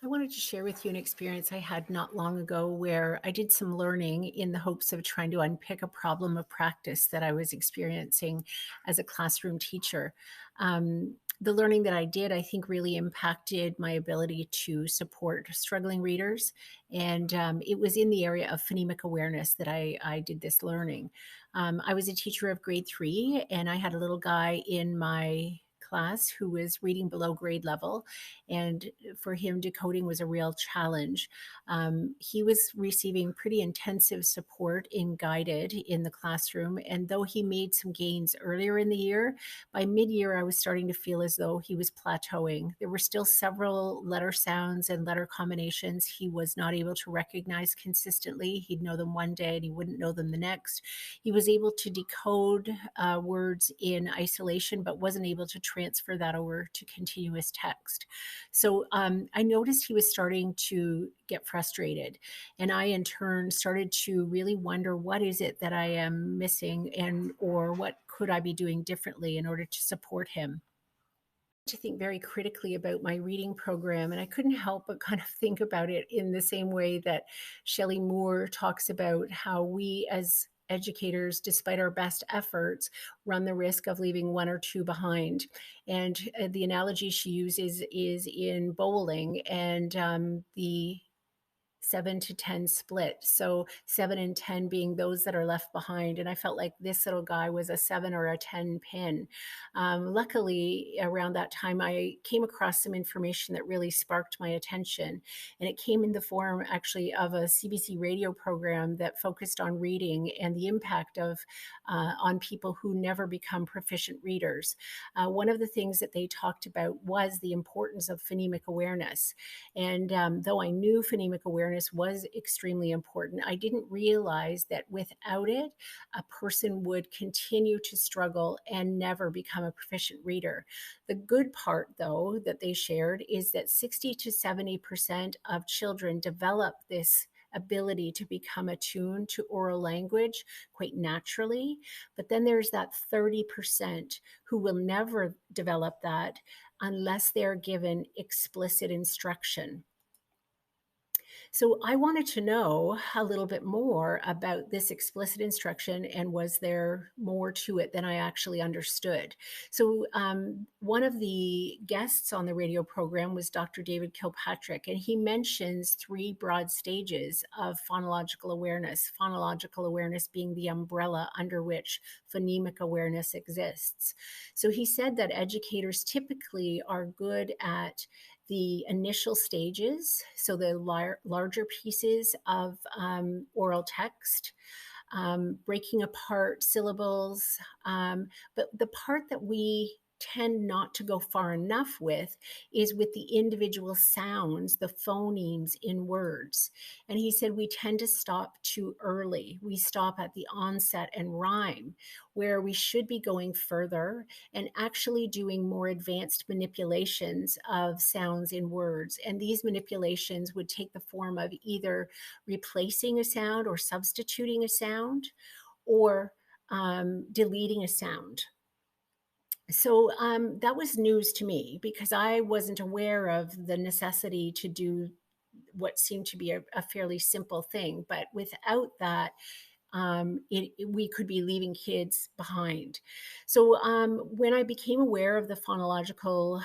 I wanted to share with you an experience I had not long ago where I did some learning in the hopes of trying to unpick a problem of practice that I was experiencing as a classroom teacher. The learning that I did, I think, really impacted my ability to support struggling readers. And it was in the area of phonemic awareness that I did this learning. I was a teacher of grade 3, and I had a little guy in my class who was reading below grade level, and for him, decoding was a real challenge. He was receiving pretty intensive support in guided in the classroom, and though he made some gains earlier in the year, by mid-year I was starting to feel as though he was plateauing. There were still several letter sounds and letter combinations he was not able to recognize consistently. He'd know them one day and he wouldn't know them the next. He was able to decode words in isolation, but wasn't able to transfer that over to continuous text. So I noticed he was starting to get frustrated. And I, in turn, started to really wonder, what is it that I am missing, and or what could I be doing differently in order to support him? To think very critically about my reading program, and I couldn't help but kind of think about it in the same way that Shelley Moore talks about how we as educators, despite our best efforts, run the risk of leaving one or two behind. And the analogy she uses is in bowling, and the 7 to 10 split. So 7 and 10 being those that are left behind. And I felt like this little guy was a 7 or a 10 pin. Luckily, around that time, I came across some information that really sparked my attention. And it came in the form actually of a CBC radio program that focused on reading and the impact of on people who never become proficient readers. One of the things that they talked about was the importance of phonemic awareness. And though I knew phonemic awareness was extremely important, I didn't realize that without it, a person would continue to struggle and never become a proficient reader. The good part, though, that they shared is that 60 to 70% of children develop this ability to become attuned to oral language quite naturally. But then there's that 30% who will never develop that unless they're given explicit instruction. So I wanted to know a little bit more about this explicit instruction, and was there more to it than I actually understood? So one of the guests on the radio program was Dr. David Kilpatrick, and he mentions three broad stages of phonological awareness being the umbrella under which phonemic awareness exists. So he said that educators typically are good at the initial stages, so the larger pieces of oral text, breaking apart syllables. But the part that we tend not to go far enough with is with the individual sounds, the phonemes in words. And he said we tend to stop too early. We stop at the onset and rhyme, where we should be going further and actually doing more advanced manipulations of sounds in words. And these manipulations would take the form of either replacing a sound or substituting a sound, or deleting a sound. So that was news to me because I wasn't aware of the necessity to do what seemed to be a fairly simple thing. But without that, we could be leaving kids behind. So when I became aware of the phonological,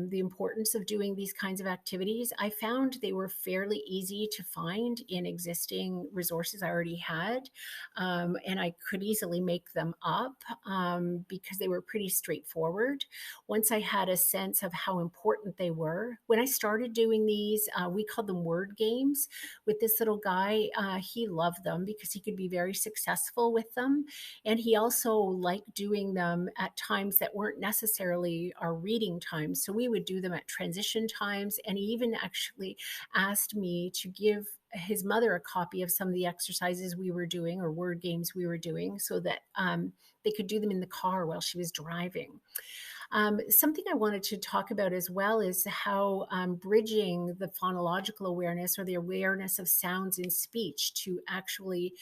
the importance of doing these kinds of activities, I found they were fairly easy to find in existing resources I already had. And I could easily make them up because they were pretty straightforward. Once I had a sense of how important they were, when I started doing these, we called them word games with this little guy. He loved them because he could be very successful with them. And he also liked doing them at times that weren't necessarily our reading times. So we would do them at transition times. And he even actually asked me to give his mother a copy of some of the exercises we were doing or word games we were doing so that they could do them in the car while she was driving. Something I wanted to talk about as well is how bridging the phonological awareness or the awareness of sounds in speech to actually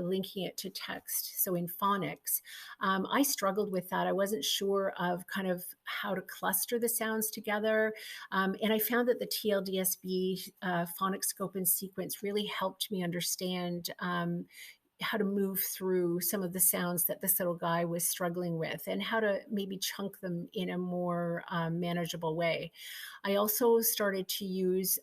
linking it to text. So in phonics, I struggled with that. I wasn't sure of kind of how to cluster the sounds together. And I found that the TLDSB phonics scope and sequence really helped me understand how to move through some of the sounds that this little guy was struggling with and how to maybe chunk them in a more manageable way. I also started to use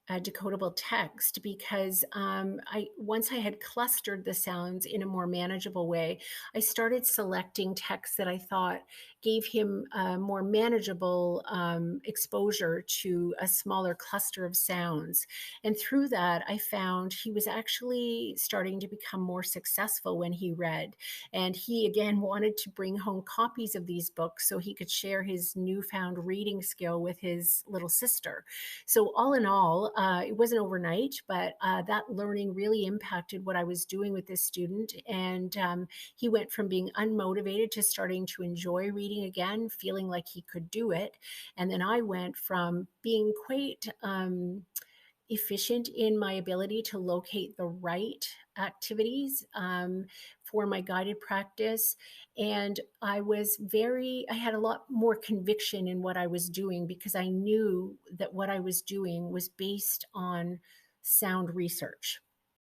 decodable text because I once I had clustered the sounds in a more manageable way, I started selecting text that I thought gave him a more manageable exposure to a smaller cluster of sounds. And through that, I found he was actually starting to become more successful when he read. And he again wanted to bring home copies of these books so he could share his newfound reading skill with his little sister. So all in all, it wasn't overnight, but that learning really impacted what I was doing with this student. And he went from being unmotivated to starting to enjoy reading again, feeling like he could do it. And then I went from being quite efficient in my ability to locate the right activities for my guided practice. And I had a lot more conviction in what I was doing because I knew that what I was doing was based on sound research.